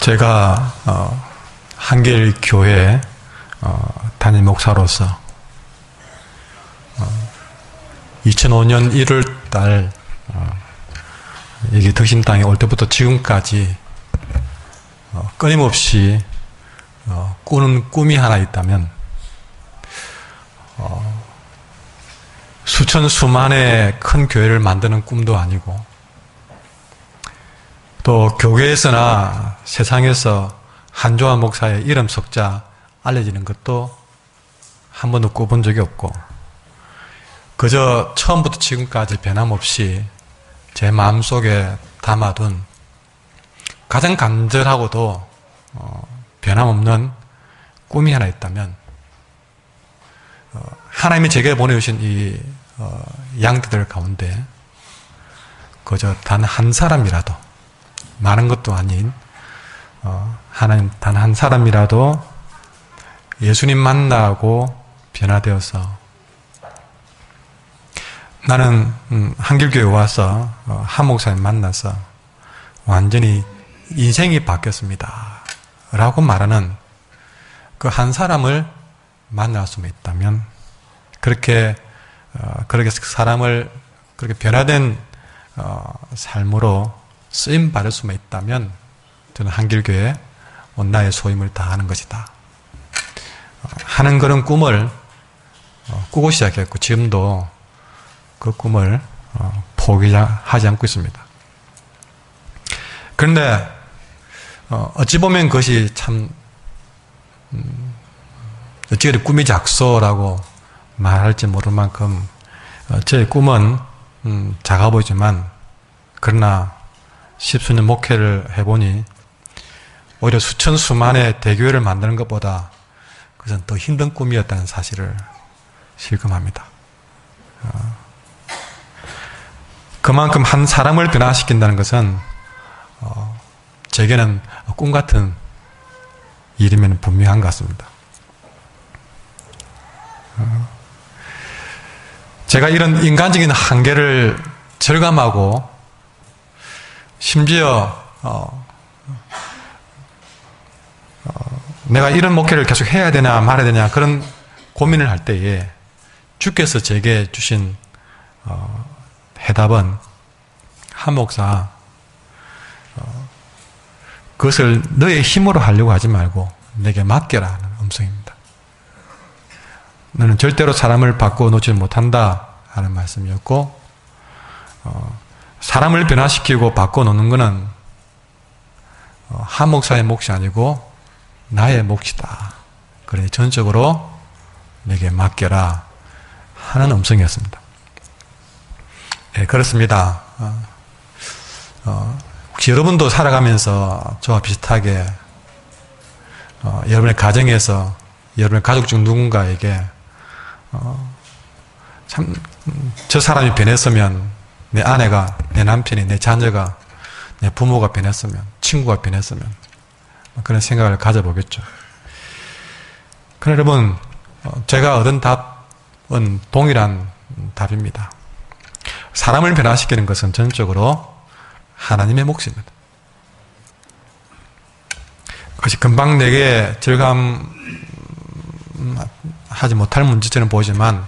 제가 한길교회 담임 목사로서 2005년 1월달 여기 덕심땅에 올 때부터 지금까지 끊임없이 꾸는 꿈이 하나 있다면 수천 수만의 큰 교회를 만드는 꿈도 아니고 또 교회에서나 세상에서 한조한 목사의 이름 석자 알려지는 것도 한 번도 꿔본 적이 없고 그저 처음부터 지금까지 변함없이 제 마음속에 담아둔 가장 간절하고도 변함없는 꿈이 하나 있다면 하나님이 제게 보내주신 이 양떼들 가운데 그저 단 한 사람이라도 많은 것도 아닌 하나님 단 한 사람이라도 예수님 만나고 변화되어서 나는 한길교회 와서 한 목사님 만나서 완전히 인생이 바뀌었습니다 라고 말하는 그 한 사람을 만날 수 있다면 그렇게 사람을 그렇게 변화된 삶으로 쓰임 받을 수만 있다면 저는 한길교회 온 나의 소임을 다하는 것이다 하는 그런 꿈을 꾸고 시작했고 지금도 그 꿈을 포기하지 않고 있습니다. 그런데 어찌 보면 그것이 참 어찌그리 꿈이 작소라고 말할지 모를 만큼 제 꿈은 작아 보이지만 그러나 십수년 목회를 해보니 오히려 수천 수만의 대교회를 만드는 것보다 그것은 더 힘든 꿈이었다는 사실을 실감합니다. 그만큼 한 사람을 변화시킨다는 것은 제게는 꿈 같은 일이면 분명한 것 같습니다. 제가 이런 인간적인 한계를 절감하고 심지어 내가 이런 목회를 계속 해야 되냐 말아야 되냐 그런 고민을 할 때에 주께서 제게 주신 해답은 한 목사 그것을 너의 힘으로 하려고 하지 말고 내게 맡겨라 하는 음성입니다. 너는 절대로 사람을 바꾸어 놓지 못한다 하는 말씀이었고 사람을 변화시키고 바꿔놓는 것은 한 목사의 몫이 아니고 나의 몫이다. 그러니 전적으로 내게 맡겨라 하는 음성이었습니다. 네, 그렇습니다. 혹시 여러분도 살아가면서 저와 비슷하게 여러분의 가정에서 여러분의 가족 중 누군가에게 참 저 사람이 변했으면 내 아내가, 내 남편이, 내 자녀가, 내 부모가 변했으면, 친구가 변했으면 그런 생각을 가져보겠죠. 그러나 여러분 제가 얻은 답은 동일한 답입니다. 사람을 변화시키는 것은 전적으로 하나님의 몫입니다. 그것이 금방 내게 절감하지 못할 문제처럼 보이지만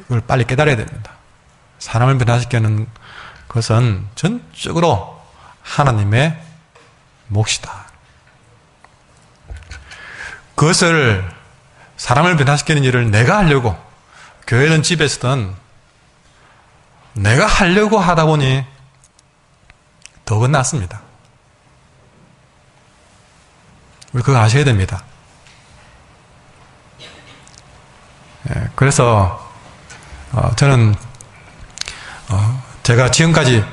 그걸 빨리 깨달아야 됩니다. 사람을 변화시키는 것은 전적으로 하나님의 몫이다. 그것을 사람을 변화시키는 일을 내가 하려고 교회든 집에서든 내가 하려고 하다 보니 더 끝났습니다. 우리 그거 아셔야 됩니다. 그래서 저는 제가 지금까지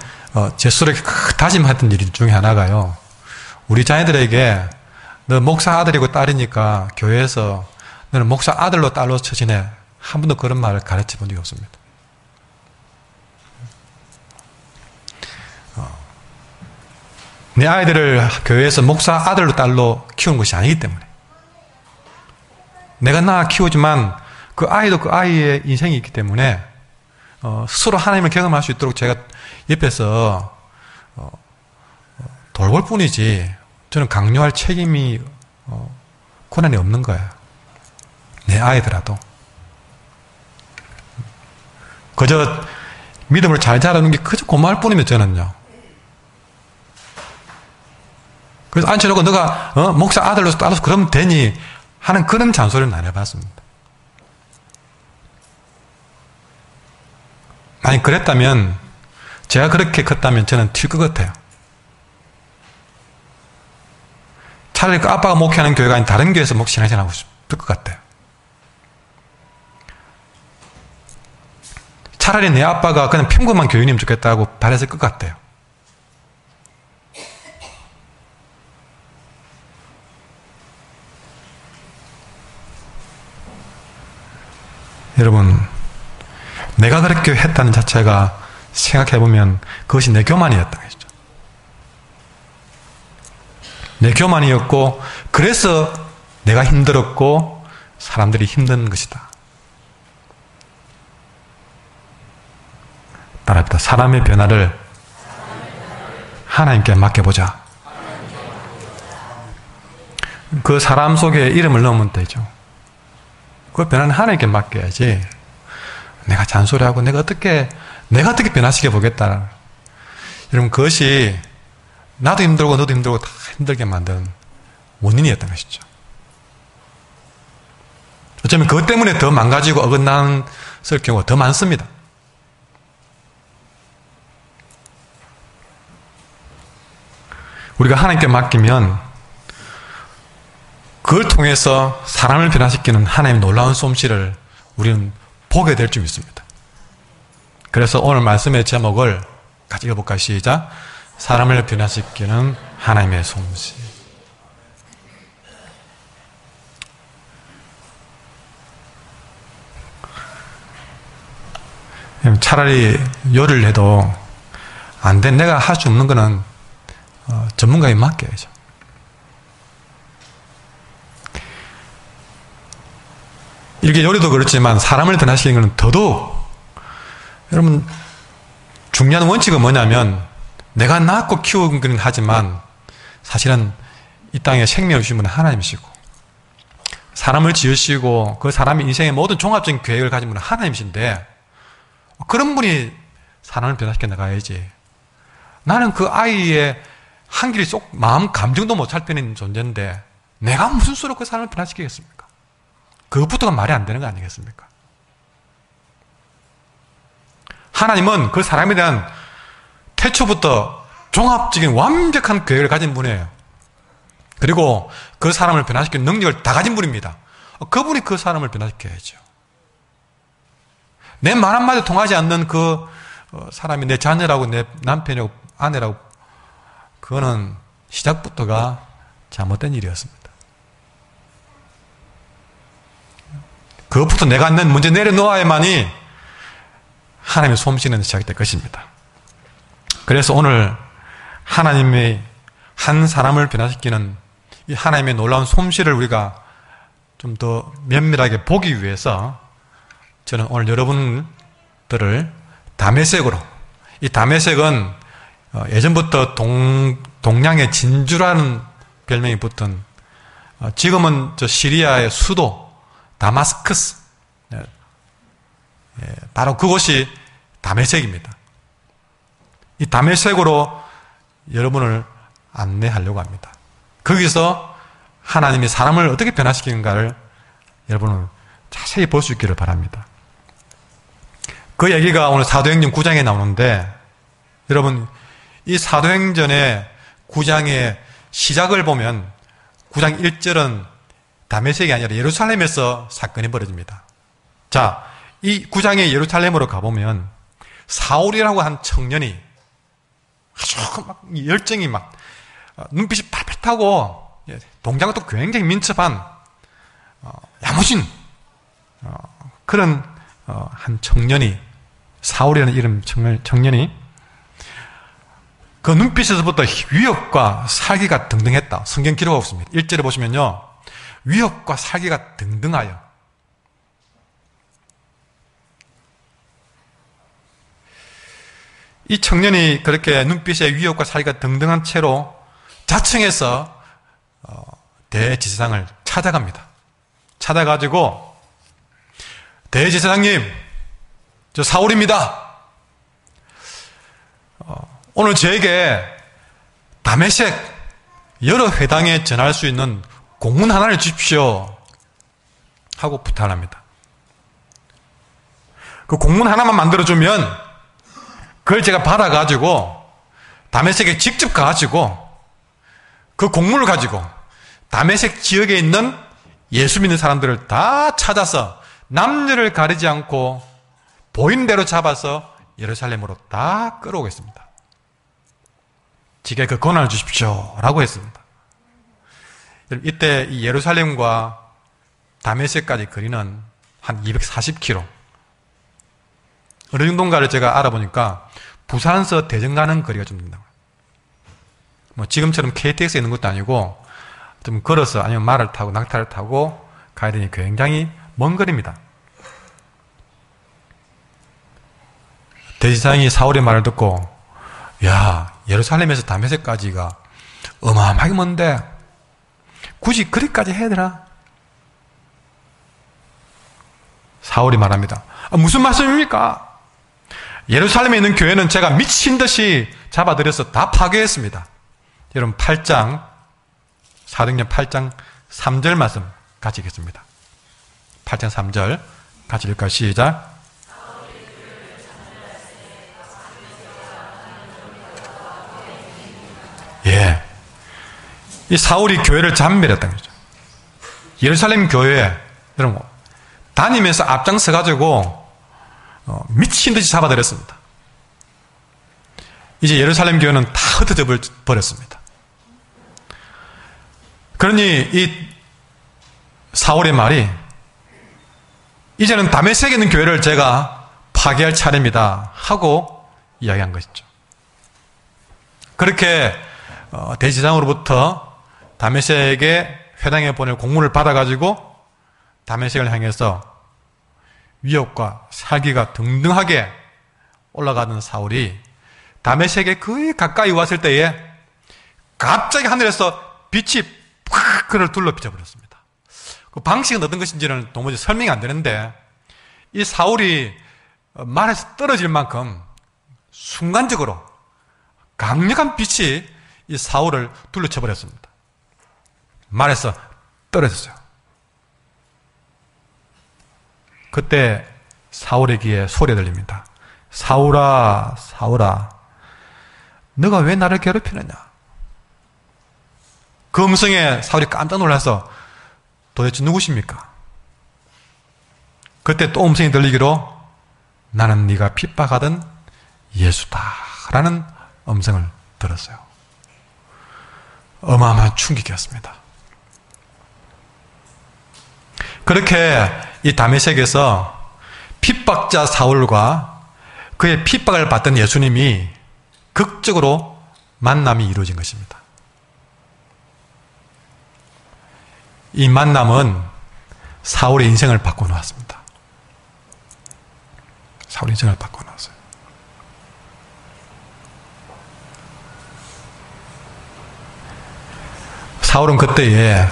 제 스스로 다짐했던 일 중에 하나가요. 우리 자녀들에게 너 목사 아들이고 딸이니까 교회에서 너는 목사 아들로 딸로 처지네. 한 번도 그런 말을 가르쳐 본 적이 없습니다. 내 아이들을 교회에서 목사 아들로 딸로 키우는 것이 아니기 때문에 내가 낳아 키우지만 그 아이도 그 아이의 인생이 있기 때문에 스스로 하나님을 경험할 수 있도록 제가 옆에서 돌볼 뿐이지 저는 강요할 책임이 권한이 없는 거예요. 내 아이더라도. 그저 믿음을 잘 자라는 게 그저 고마울 뿐이면 저는요. 그래서 앉혀놓고 너가 목사 아들로서 따라서 그러면 되니 하는 그런 잔소리는 안 해봤습니다. 만약 그랬다면 제가 그렇게 컸다면 저는 튈 것 같아요. 차라리 그 아빠가 목회하는 교회가 아닌 다른 교회에서 신앙생활하고 싶을 것 같아요. 차라리 내 아빠가 그냥 평범한 교인이면 좋겠다고 바랬을 것 같아요. 여러분, 내가 그렇게 했다는 자체가 생각해보면 그것이 내 교만이었던 것이죠. 내 교만이었고 그래서 내가 힘들었고 사람들이 힘든 것이다. 따라합니다. 사람의 변화를 하나님께 맡겨보자. 그 사람 속에 이름을 넣으면 되죠. 그 변화는 하나님께 맡겨야지. 내가 잔소리하고 내가 어떻게 변화시켜 보겠다. 여러분, 그것이 나도 힘들고 너도 힘들고 다 힘들게 만든 원인이었던 것이죠. 어쩌면 그것 때문에 더 망가지고 어긋나는 경우가 더 많습니다. 우리가 하나님께 맡기면 그걸 통해서 사람을 변화시키는 하나님의 놀라운 솜씨를 우리는 보게 될 줄 믿습니다. 그래서 오늘 말씀의 제목을 같이 읽어볼까요? 시작. 사람을 변화시키는 하나님의 솜씨. 차라리 요리를 해도 안 돼. 내가 할 수 없는 거는 전문가에 맡겨야죠. 이렇게 요리도 그렇지만 사람을 변화시키는 것은 더더욱, 여러분, 중요한 원칙은 뭐냐면 내가 낳고 키우긴 하지만 사실은 이 땅에 생명을 주신 분은 하나님이시고 사람을 지으시고 그 사람의 인생의 모든 종합적인 계획을 가진 분은 하나님이신데 그런 분이 사람을 변화시켜 나가야지. 나는 그 아이의 한 길이 쏙 마음 감정도 못 살피는 존재인데 내가 무슨 수로 그 사람을 변화시키겠습니까? 그것부터가 말이 안 되는 거 아니겠습니까? 하나님은 그 사람에 대한 태초부터 종합적인 완벽한 계획을 가진 분이에요. 그리고 그 사람을 변화시키는 능력을 다 가진 분입니다. 그분이 그 사람을 변화시켜야죠. 내 말 한마디 통하지 않는 그 사람이 내 자녀라고 내 남편이라고 아내라고, 그거는 시작부터가 잘못된 일이었습니다. 그것부터 내가 낸 문제 내려놓아야만이 하나님의 솜씨는 시작될 것입니다. 그래서 오늘 하나님의 한 사람을 변화시키는 이 하나님의 놀라운 솜씨를 우리가 좀 더 면밀하게 보기 위해서 저는 오늘 여러분들을 다메섹으로, 이 다메섹은 예전부터 동양의 진주라는 별명이 붙은, 지금은 저 시리아의 수도 다마스커스, 바로 그곳이 다메섹입니다. 이 다메섹으로 여러분을 안내하려고 합니다. 거기서 하나님이 사람을 어떻게 변화시키는가를 여러분은 자세히 볼 수 있기를 바랍니다. 그 얘기가 오늘 사도행전 9장에 나오는데, 여러분, 이 사도행전의 9장의 시작을 보면 9장 1절은 다메섹이 아니라 예루살렘에서 사건이 벌어집니다. 자, 이 9장의 예루살렘으로 가보면 사울이라고 한 청년이 아주 막 열정이 막 눈빛이 팔팔 타고 동작도 굉장히 민첩한 야무진 그런 한 청년이, 사울이라는 이름 청년이 그 눈빛에서부터 위협과 살기가 등등했다. 성경 기록하고 있습니다. 1절에 보시면요, 위협과 살기가 등등하여. 이 청년이 그렇게 눈빛에 위협과 살기가 등등한 채로 자청해서 대제사장을 찾아갑니다. 찾아가지고 대제사장님, 저 사울입니다. 오늘 저에게 다메섹 여러 회당에 전할 수 있는 공문 하나를 주십시오 하고 부탁을 합니다. 그 공문 하나만 만들어주면 그걸 제가 받아가지고 다메섹에 직접 가가지고 그 공문을 가지고 다메섹 지역에 있는 예수 믿는 사람들을 다 찾아서 남녀를 가리지 않고 보이는 대로 잡아서 예루살렘으로 다 끌어오겠습니다. 제게 그 권한을 주십시오 라고 했습니다. 이때 이 예루살렘과 다메섹까지 거리는 한 240km. 어느 정도인가를 제가 알아보니까 부산서 대전 가는 거리가 좀 된다고. 뭐 지금처럼 KTX에 있는 것도 아니고 좀 걸어서 아니면 말을 타고 낙타를 타고 가야 되니 굉장히 먼 거리입니다. 대제사장이 사울의 말을 듣고, 야, 예루살렘에서 다메섹까지가 어마어마하게 먼데 굳이 그리까지 해야 되나? 사울이 말합니다. 무슨 말씀입니까? 예루살렘에 있는 교회는 제가 미친 듯이 잡아들여서 다 파괴했습니다. 여러분 8장, 사도행전 8장 3절 말씀 같이 읽겠습니다. 8장 3절 같이 읽을까요? 시작. 예, 이 사울이 교회를 잠멸했다는 거죠. 예루살렘 교회에 여러분 다니면서 앞장서가지고 미친 듯이 잡아들였습니다. 이제 예루살렘 교회는 다 흩어져 버렸습니다. 그러니 이 사울의 말이, 이제는 다메섹에 있는 교회를 제가 파괴할 차례입니다 하고 이야기한 것이죠. 그렇게 대제사장으로부터 다메섹에 회당에 보낼 공문을 받아가지고 다메섹을 향해서 위협과 살기가 등등하게 올라가는 사울이 다메섹에 거의 가까이 왔을 때에 갑자기 하늘에서 빛이 팍 그를 둘러 비춰버렸습니다. 그 방식은 어떤 것인지는 도무지 설명이 안 되는데 이 사울이 말에서 떨어질 만큼 순간적으로 강력한 빛이 이 사울을 둘러쳐버렸습니다. 말에서 떨어졌어요. 그때 사울의 귀에 소리가 들립니다. 사울아, 사울아, 너가 왜 나를 괴롭히느냐? 그 음성에 사울이 깜짝 놀라서 도대체 누구십니까? 그때 또 음성이 들리기로 나는 네가 핍박하던 예수다 라는 음성을 들었어요. 어마어마한 충격이었습니다. 그렇게 이 다메섹에서 핍박자 사울과 그의 핍박을 받던 예수님이 극적으로 만남이 이루어진 것입니다. 이 만남은 사울의 인생을 바꿔놓았습니다. 사울의 인생을 바꿔놓았어요. 사울은 그때에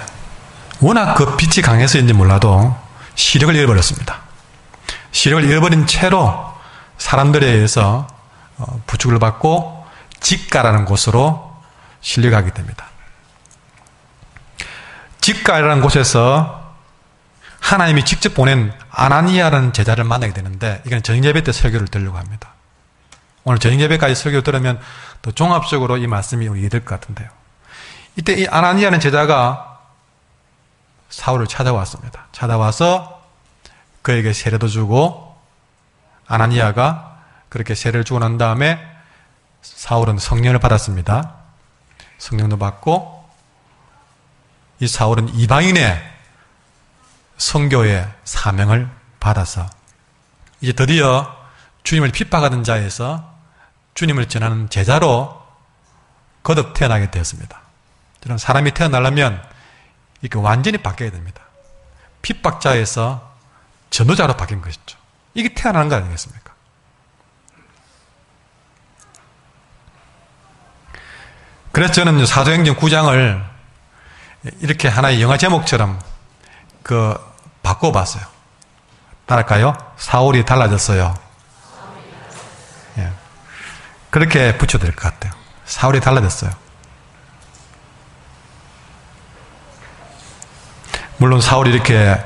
워낙 그 빛이 강해서인지 몰라도 시력을 잃어버렸습니다. 시력을 잃어버린 채로 사람들에 의해서 부축을 받고 직가라는 곳으로 실려가게 됩니다. 직가라는 곳에서 하나님이 직접 보낸 아나니아라는 제자를 만나게 되는데, 이건 저녁예배 때 설교를 들으려고 합니다. 오늘 저녁예배까지 설교를 들으면 더 종합적으로 이 말씀이 이해될 것 같은데요. 이때 이 아나니아라는 제자가 사울을 찾아왔습니다. 찾아와서 그에게 세례도 주고, 아나니아가 그렇게 세례를 주고 난 다음에 사울은 성령을 받았습니다. 성령도 받고, 이 사울은 이방인의 선교의 사명을 받아서 이제 드디어 주님을 핍박하던 자에서 주님을 전하는 제자로 거듭 태어나게 되었습니다. 저는 사람이 태어나려면 이렇게 완전히 바뀌어야 됩니다. 핍박자에서 전도자로 바뀐 것이죠. 이게 태어나는 거 아니겠습니까? 그래서 저는 사도행전 9장을 이렇게 하나의 영화 제목처럼 바꿔봤어요. 따를까요? 사울이 달라졌어요. 예. 그렇게 붙여도 될 것 같아요. 사울이 달라졌어요. 물론 사울이 이렇게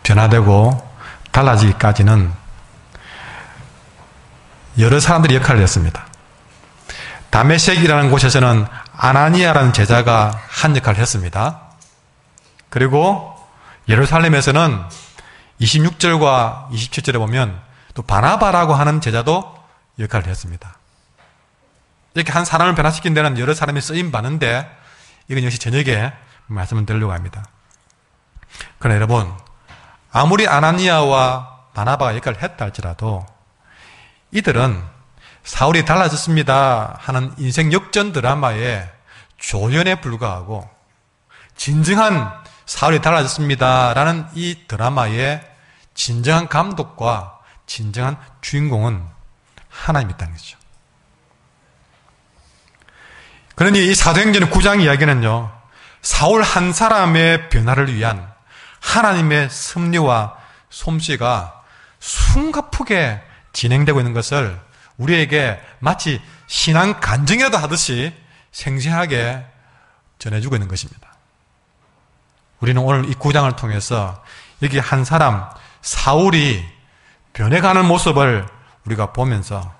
변화되고 달라지기까지는 여러 사람들이 역할을 했습니다. 다메섹이라는 곳에서는 아나니아라는 제자가 한 역할을 했습니다. 그리고 예루살렘에서는 26절과 27절에 보면 또 바나바라고 하는 제자도 역할을 했습니다. 이렇게 한 사람을 변화시킨 데는 여러 사람이 쓰임 받는데 이건 역시 저녁에 말씀을 드리려고 합니다. 그러나 여러분, 아무리 아나니아와 바나바가 역할을 했다 할지라도 이들은 사울이 달라졌습니다 하는 인생 역전 드라마의 조연에 불과하고 진정한 사울이 달라졌습니다 라는 이 드라마의 진정한 감독과 진정한 주인공은 하나님이 있다는 거죠. 그러니 이 사도행전 9장 이야기는요, 사울 한 사람의 변화를 위한 하나님의 섭리와 솜씨가 숨가쁘게 진행되고 있는 것을 우리에게 마치 신앙 간증이라도 하듯이 생생하게 전해주고 있는 것입니다. 우리는 오늘 이 9장을 통해서 여기 한 사람 사울이 변해가는 모습을 우리가 보면서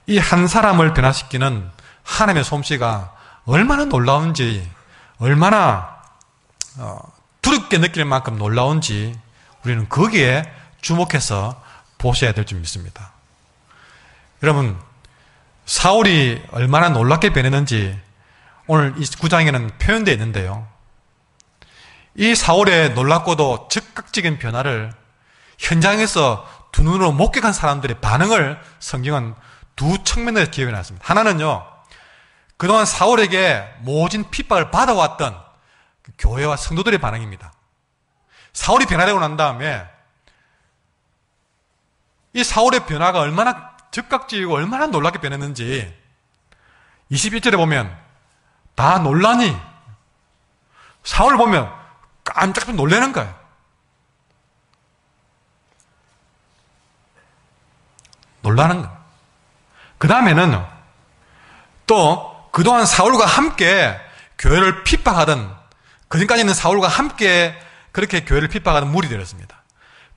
이 한 사람을 변화시키는 하나님의 솜씨가 얼마나 놀라운지, 얼마나 두렵게 느낄 만큼 놀라운지 우리는 거기에 주목해서 보셔야 될 줄 믿습니다. 여러분, 사울이 얼마나 놀랍게 변했는지 오늘 이 9장에는 표현되어 있는데요. 이 사울의 놀랍고도 즉각적인 변화를 현장에서 두 눈으로 목격한 사람들의 반응을 성경은 두 측면에서 기억해놨습니다. 하나는요, 그동안 사울에게 모진 핍박을 받아왔던 그 교회와 성도들의 반응입니다. 사울이 변화되고 난 다음에 이 사울의 변화가 얼마나 즉각적이고 얼마나 놀랍게 변했는지 21절에 보면 다 놀라니 사울 보면 깜짝 놀라는 거예요. 놀라는 거예요. 그 다음에는 또 그동안 사울과 함께 교회를 핍박하던, 그전까지는 사울과 함께 그렇게 교회를 핍박하던 무리들이었습니다.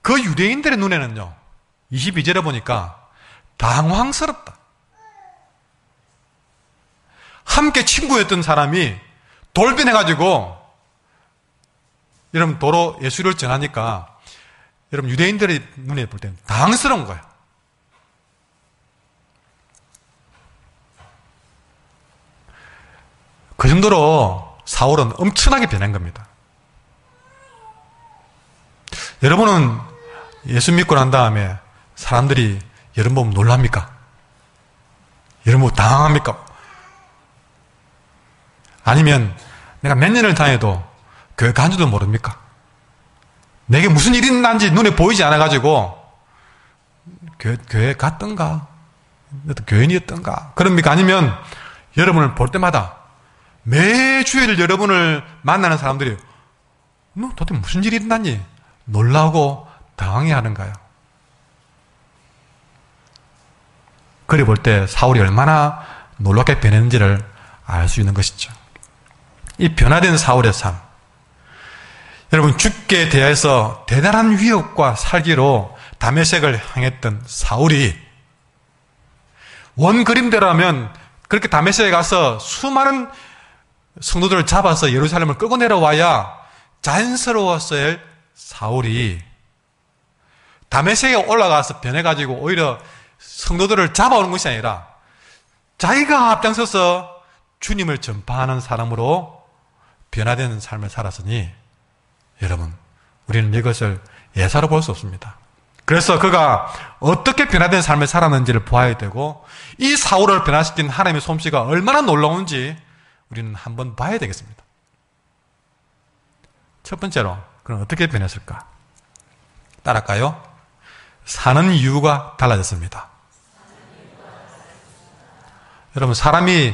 그 유대인들의 눈에는요, 22절에 보니까 당황스럽다. 함께 친구였던 사람이 돌변해가지고 여러분 도로 예수를 전하니까 여러분 유대인들의 눈에 볼 때는 당황스러운 거예요. 그 정도로 사울은 엄청나게 변한 겁니다. 여러분은 예수 믿고 난 다음에 사람들이 여러분 보면 놀랍니까? 여러분 보면 당황합니까? 아니면 내가 몇 년을 다녀도 교회 간 줄도 모릅니까? 내게 무슨 일이 있는지 눈에 보이지 않아가지고 교회 갔던가? 교인이었던가? 그럽니까? 아니면 여러분을 볼 때마다 매주일 여러분을 만나는 사람들이 너 도대체 무슨 일이 있나니? 놀라고 당황해하는가요? 그리 볼 때 사울이 얼마나 놀랍게 변했는지를 알 수 있는 것이죠. 이 변화된 사울의 삶, 여러분 죽게 대해서 대단한 위협과 살기로 다메섹을 향했던 사울이 원 그림대로라면 그렇게 다메섹에 가서 수많은 성도들을 잡아서 예루살렘을 끌고 내려와야 자연스러웠을 사울이 다메섹에 올라가서 변해가지고 오히려 성도들을 잡아오는 것이 아니라 자기가 앞장서서 주님을 전파하는 사람으로 변화되는 삶을 살았으니 여러분, 우리는 이것을 예사로 볼 수 없습니다. 그래서 그가 어떻게 변화된 삶을 살았는지를 보아야 되고 이 사울을 변화시킨 하나님의 솜씨가 얼마나 놀라운지 우리는 한번 봐야 되겠습니다. 첫 번째로 그럼 어떻게 변했을까? 따라할까요? 사는 이유가 달라졌습니다. 여러분, 사람이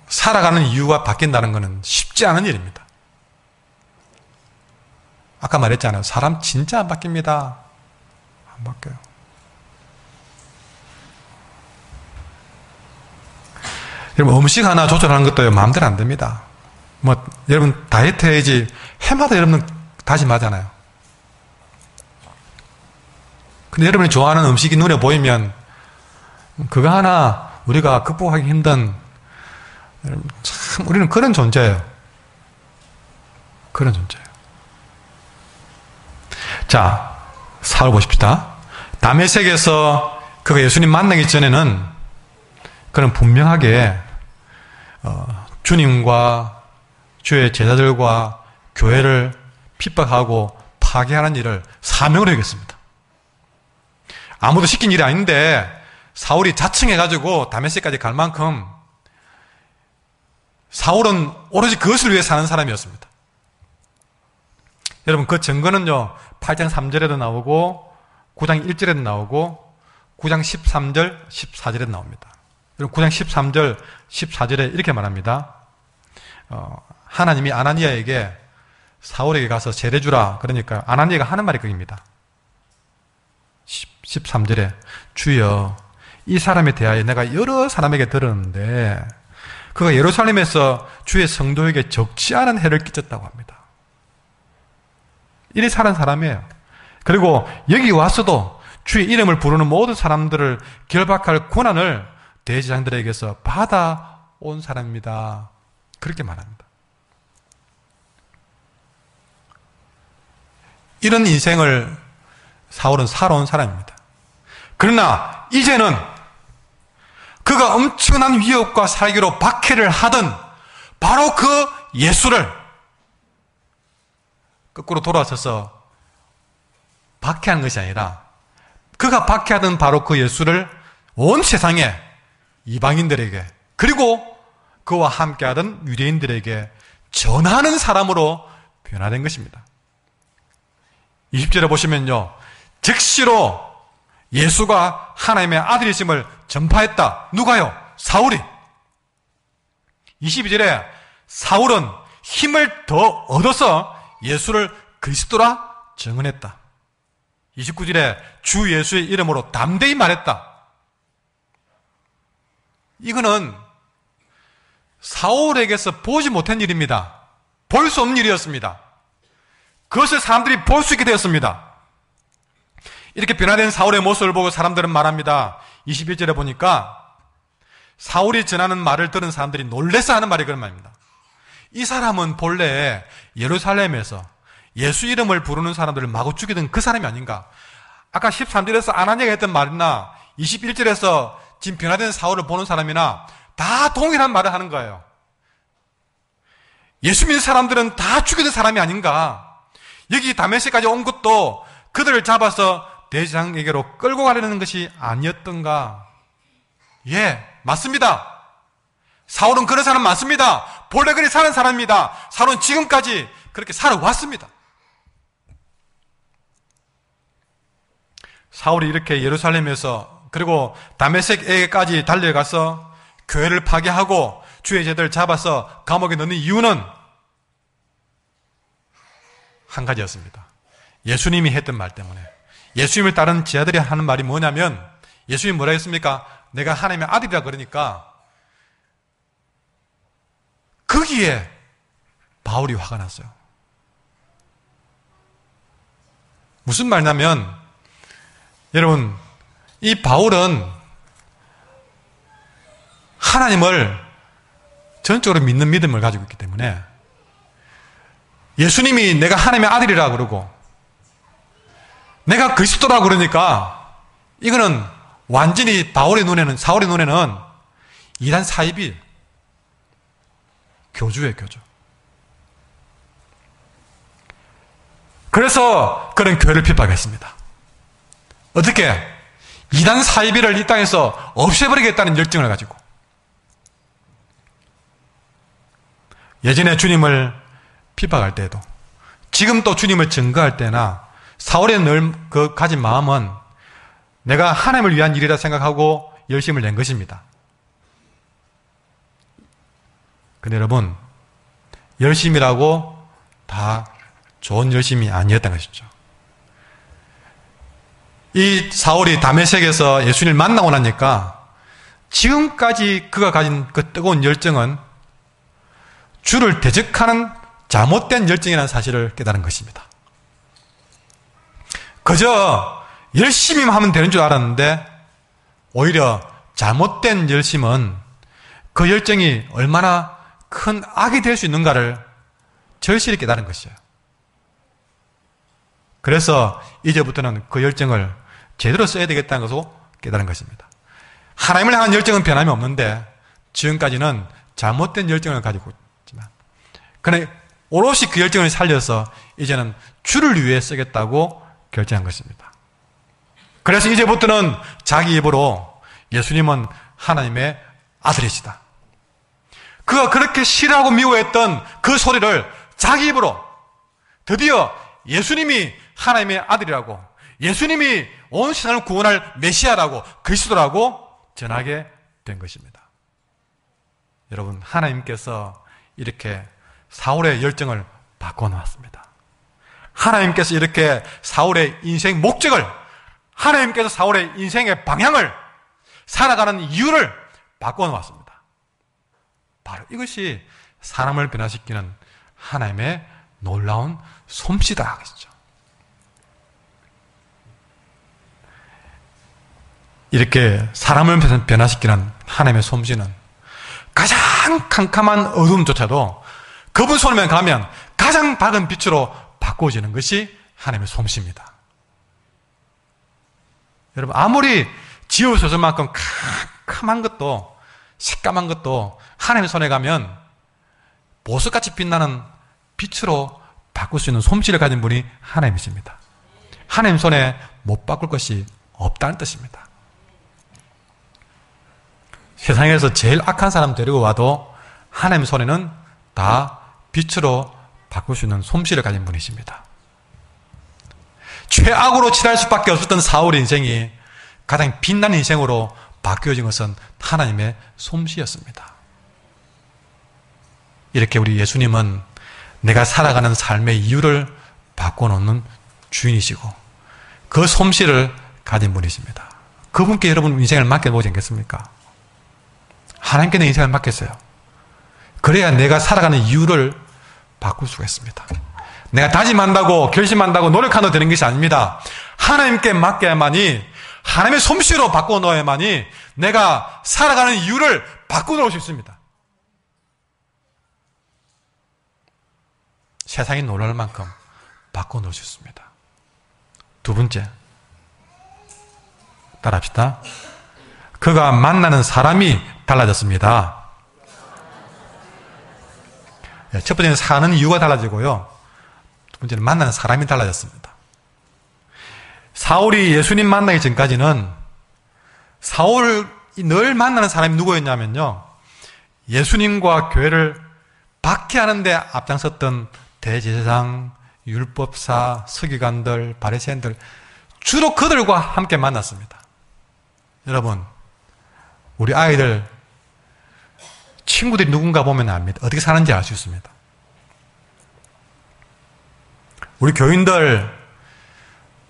살아가는 이유가 바뀐다는 것은 쉽지 않은 일입니다. 아까 말했잖아요. 사람 진짜 안 바뀝니다. 안 바뀌어요. 여러분, 음식 하나 조절하는 것도 마음대로 안 됩니다. 여러분, 다이어트 해야지 해마다 여러분 다짐하잖아요. 근데 여러분이 좋아하는 음식이 눈에 보이면 그거 하나 우리가 극복하기 힘든, 여러분, 참 우리는 그런 존재예요. 그런 존재예요. 자, 사울 보십시다. 다메섹에서 그가 예수님 만나기 전에는 그는 분명하게 주님과 주의 제자들과 교회를 핍박하고 파괴하는 일을 사명으로 하겠습니다. 아무도 시킨 일이 아닌데 사울이 자청해가지고 다메섹까지 갈 만큼 사울은 오로지 그것을 위해 사는 사람이었습니다. 여러분, 그 증거는요 8장 3절에도 나오고 9장 1절에도 나오고 9장 13절 14절에도 나옵니다. 여러분, 9장 13절 14절에 이렇게 말합니다. 하나님이 아나니아에게 사울에게 가서 세례주라. 그러니까 아나니아가 하는 말이 그입니다. 13절에 주여, 이 사람에 대하여 내가 여러 사람에게 들었는데 그가 예루살렘에서 주의 성도에게 적지 않은 해를 끼쳤다고 합니다. 이리 사는 사람이에요. 그리고 여기 와서도 주의 이름을 부르는 모든 사람들을 결박할 권한을 대제사장들에게서 받아온 사람입니다. 그렇게 말합니다. 이런 인생을 사울은 살아온 사람입니다. 그러나 이제는 그가 엄청난 위협과 살기로 박해를 하던 바로 그 예수를 거꾸로 돌아서서 박해한 것이 아니라 그가 박해하던 바로 그 예수를 온 세상에 이방인들에게 그리고 그와 함께하던 유대인들에게 전하는 사람으로 변화된 것입니다. 20절에 보시면요, 즉시로 예수가 하나님의 아들이심을 전파했다. 누가요? 사울이. 22절에 사울은 힘을 더 얻어서 예수를 그리스도라 증언했다. 29절에 주 예수의 이름으로 담대히 말했다. 이거는 사울에게서 보지 못한 일입니다. 볼 수 없는 일이었습니다. 그것을 사람들이 볼 수 있게 되었습니다. 이렇게 변화된 사울의 모습을 보고 사람들은 말합니다. 21절에 보니까 사울이 전하는 말을 들은 사람들이 놀래서 하는 말이 그런 말입니다. 이 사람은 본래 예루살렘에서 예수 이름을 부르는 사람들을 마구 죽이던 그 사람이 아닌가. 아까 13절에서 아나니아가 했던 말이나 21절에서 지금 변화된 사울을 보는 사람이나 다 동일한 말을 하는 거예요. 예수 믿는 사람들은 다 죽이던 사람이 아닌가. 여기 다메섹까지 온 것도 그들을 잡아서 대제사장에게로 끌고 가려는 것이 아니었던가. 예, 맞습니다. 사울은 그런 사람 맞습니다. 본래 그리 사는 사람입니다. 사울은 지금까지 그렇게 살아왔습니다. 사울이 이렇게 예루살렘에서 그리고 다메섹에게까지 달려가서 교회를 파괴하고 주의 제자들을 잡아서 감옥에 넣는 이유는 한 가지였습니다. 예수님이 했던 말 때문에. 예수님을 따른 제자들이 하는 말이 뭐냐면, 예수님이 뭐라 했습니까? 내가 하나님의 아들이라 그러니까 거기에 바울이 화가 났어요. 무슨 말이냐면, 여러분, 이 바울은 하나님을 전적으로 믿는 믿음을 가지고 있기 때문에 예수님이 내가 하나님의 아들이라 그러고 내가 그리스도라 그러니까 이거는 완전히 바울의 눈에는, 사울의 눈에는 이단 사이비 교주예요, 교주. 그래서 그는 교회를 핍박했습니다. 어떻게? 이단 사이비를 이 땅에서 없애버리겠다는 열정을 가지고. 예전에 주님을 핍박할 때에도, 지금 또 주님을 증거할 때나 사울의 늘 그 가진 마음은 내가 하나님을 위한 일이라 생각하고 열심을 낸 것입니다. 근데 여러분, 열심이라고 다 좋은 열심이 아니었던 것이죠. 이 사울이 다메섹에서 예수님을 만나고 나니까 지금까지 그가 가진 그 뜨거운 열정은 주를 대적하는 잘못된 열정이라는 사실을 깨달은 것입니다. 그저 열심히 하면 되는 줄 알았는데 오히려 잘못된 열심은 그 열정이 얼마나 큰 악이 될 수 있는가를 절실히 깨달은 것이에요. 그래서 이제부터는 그 열정을 제대로 써야 되겠다는 것을 깨달은 것입니다. 하나님을 향한 열정은 변함이 없는데 지금까지는 잘못된 열정을 가지고 있지만 그러나 오롯이 그 열정을 살려서 이제는 주를 위해 쓰겠다고 결정한 것입니다. 그래서 이제부터는 자기 입으로 예수님은 하나님의 아들이시다. 그가 그렇게 싫어하고 미워했던 그 소리를 자기 입으로 드디어 예수님이 하나님의 아들이라고, 예수님이 온 세상을 구원할 메시아라고, 그리스도라고 전하게 된 것입니다. 여러분, 하나님께서 이렇게 사울의 열정을 바꿔놓았습니다. 하나님께서 이렇게 사울의 인생 목적을, 하나님께서 사울의 인생의 방향을, 살아가는 이유를 바꿔놓았습니다. 바로 이것이 사람을 변화시키는 하나님의 놀라운 솜씨다 하겠죠. 이렇게 사람을 변화시키는 하나님의 솜씨는 가장 캄캄한 어둠조차도 그분 손에만 가면 가장 밝은 빛으로 바꿔지는 것이 하나님의 솜씨입니다. 여러분, 아무리 지우소서만큼 캄캄한 것도, 새까만 것도 하나님의 손에 가면 보석같이 빛나는 빛으로 바꿀 수 있는 솜씨를 가진 분이 하나님이십니다. 하나님 손에 못 바꿀 것이 없다는 뜻입니다. 세상에서 제일 악한 사람 데리고 와도 하나님 손에는 다 빛으로 바꿀 수 있는 솜씨를 가진 분이십니다. 최악으로 칠할 수밖에 없었던 사울의 인생이 가장 빛난 인생으로 바뀌어진 것은 하나님의 솜씨였습니다. 이렇게 우리 예수님은 내가 살아가는 삶의 이유를 바꿔놓는 주인이시고 그 솜씨를 가진 분이십니다. 그분께 여러분 인생을 맡겨보지 않겠습니까? 하나님께 내 인생을 맡겼어요. 그래야 내가 살아가는 이유를 바꿀 수가 있습니다. 내가 다짐한다고 결심한다고 노력한다고 되는 것이 아닙니다. 하나님께 맡겨야만이, 하나님의 솜씨로 바꿔놓아야만이 내가 살아가는 이유를 바꿔놓을 수 있습니다. 세상이 놀랄 만큼 바꿔놓을 수 있습니다. 두 번째, 따라합시다. 그가 만나는 사람이 달라졌습니다. 첫 번째는 사는 이유가 달라지고요, 두 번째는 만나는 사람이 달라졌습니다. 사울이 예수님 만나기 전까지는 사울이 늘 만나는 사람이 누구였냐면요, 예수님과 교회를 박해하는 데 앞장섰던 대제사장, 율법사, 서기관들, 바리새인들, 주로 그들과 함께 만났습니다. 여러분, 우리 아이들 친구들이 누군가 보면 압니다. 어떻게 사는지 알 수 있습니다. 우리 교인들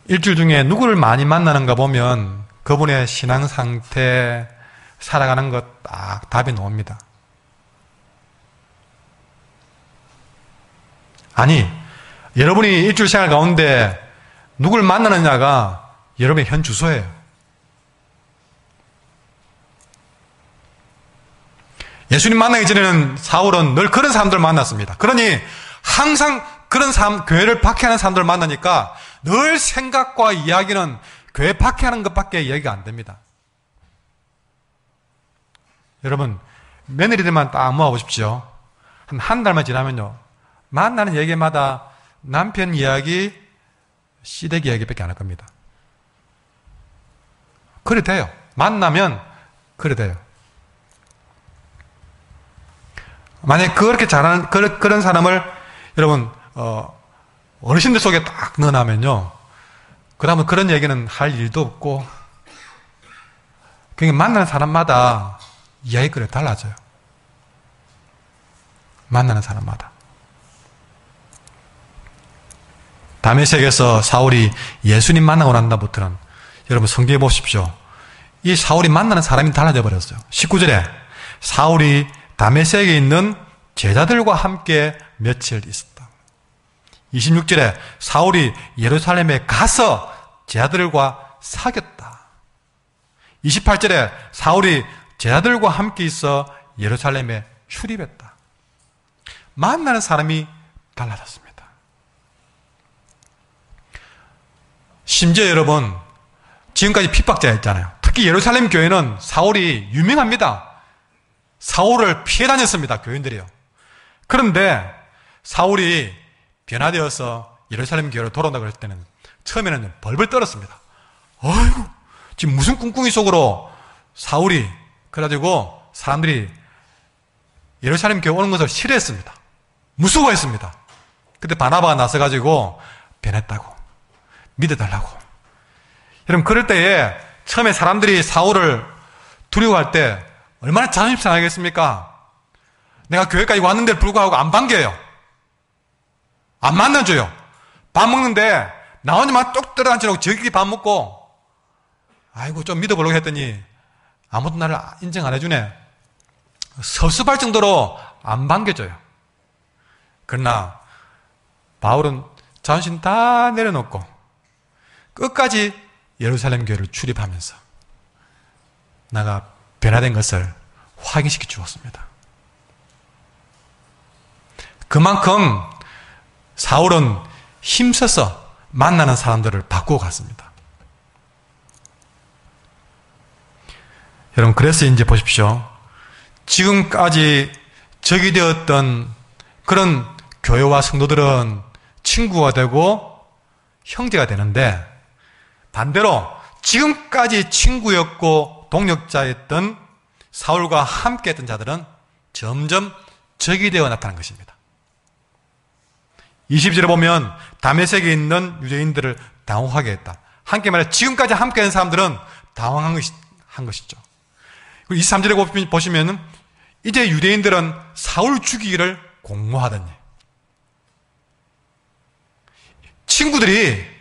일주일 중에 누구를 많이 만나는가 보면 그분의 신앙 상태, 살아가는 것 딱 답이 나옵니다. 아니, 여러분이 일주일 생활 가운데 누구를 만나느냐가 여러분의 현 주소예요. 예수님 만나기 전에는 사울은 늘 그런 사람들을 만났습니다. 그러니 항상 그런 사람, 교회를 박해하는 사람들을 만나니까 늘 생각과 이야기는 교회 박해하는 것밖에 이야기가 안 됩니다. 여러분, 며느리들만 딱 모아보십시오. 한 달만 지나면요, 만나는 얘기마다 남편 이야기, 시댁 이야기밖에 안 할 겁니다. 그래 돼요. 만나면 그래 돼요. 만약에 그렇게 잘하는 그런 사람을 여러분 어르신들 속에 딱 넣어놔면요, 그 다음은 그런 얘기는 할 일도 없고, 그러니까 만나는 사람마다 이야기거리가 달라져요. 만나는 사람마다. 다메섹에서 사울이 예수님 만나고 난 다음부터는 여러분 성경에 보십시오. 이 사울이 만나는 사람이 달라져 버렸어요. 19절에 사울이 다메섹에 있는 제자들과 함께 며칠 있었다. 26절에 사울이 예루살렘에 가서 제자들과 사귀었다. 28절에 사울이 제자들과 함께 있어 예루살렘에 출입했다. 만나는 사람이 달라졌습니다. 심지어 여러분, 지금까지 핍박자였잖아요. 특히 예루살렘 교회는 사울이 유명합니다. 사울을 피해 다녔습니다. 교인들이요. 그런데 사울이 변화되어서 예루살렘 교회로 돌아온다고 할 때는 처음에는 벌벌 떨었습니다. 아이고, 지금 무슨 꿍꿍이 속으로 사울이, 그래가지고 사람들이 예루살렘 교회 오는 것을 싫어했습니다. 무서워했습니다. 그때 바나바가 나서가지고 변했다고, 믿어달라고. 여러분, 그럴 때에 처음에 사람들이 사울을 두려워할 때 얼마나 자존심 상하겠습니까? 내가 교회까지 왔는데도 불구하고 안 반겨요. 안 만나줘요. 밥 먹는데 나 혼자만 뚝 들어앉혀놓고 저끼리 밥 먹고, 아이고 좀 믿어보려고 했더니 아무도 나를 인정 안 해주네. 섭섭할 정도로 안 반겨줘요. 그러나 바울은 자존심 다 내려놓고 끝까지 예루살렘 교회를 출입하면서 나가 변화된 것을 확인시켜 주었습니다. 그만큼 사울은 힘써서 만나는 사람들을 바꾸어 갔습니다. 여러분, 그래서 이제 보십시오. 지금까지 적이 되었던 그런 교회와 성도들은 친구가 되고 형제가 되는데, 반대로 지금까지 친구였고 동력자였던 사울과 함께 했던 자들은 점점 적이 되어 나타난 것입니다. 20절에 보면 다메섹에 있는 유대인들을 당혹하게 했다. 함께 말해 지금까지 함께 한 사람들은 당황한 것이죠. 그리고 23절에 보시면 이제 유대인들은 사울 죽이기를 공모하더니, 친구들이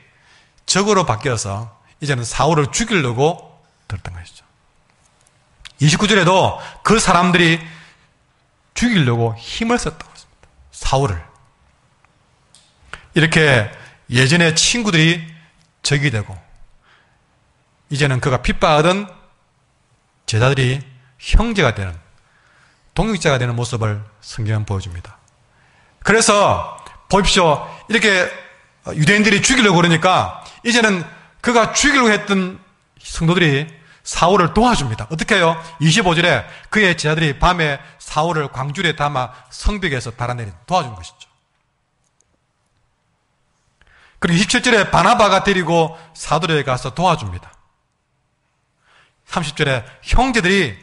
적으로 바뀌어서 이제는 사울을 죽이려고 들었던 것이죠. 29절에도 그 사람들이 죽이려고 힘을 썼다고 했습니다. 사울을. 이렇게 예전에 친구들이 적이 되고 이제는 그가 핍박하던 제자들이 형제가 되는, 동역자가 되는 모습을 성경은 보여줍니다. 그래서 보십시오. 이렇게 유대인들이 죽이려고 그러니까 이제는 그가 죽이려고 했던 성도들이 사울을 도와줍니다. 어떻게 해요? 25절에 그의 제자들이 밤에 사울을 광주리에 담아 성벽에서 달아내린 도와준 것이죠. 그리고 27절에 바나바가 데리고 사도로에 가서 도와줍니다. 30절에 형제들이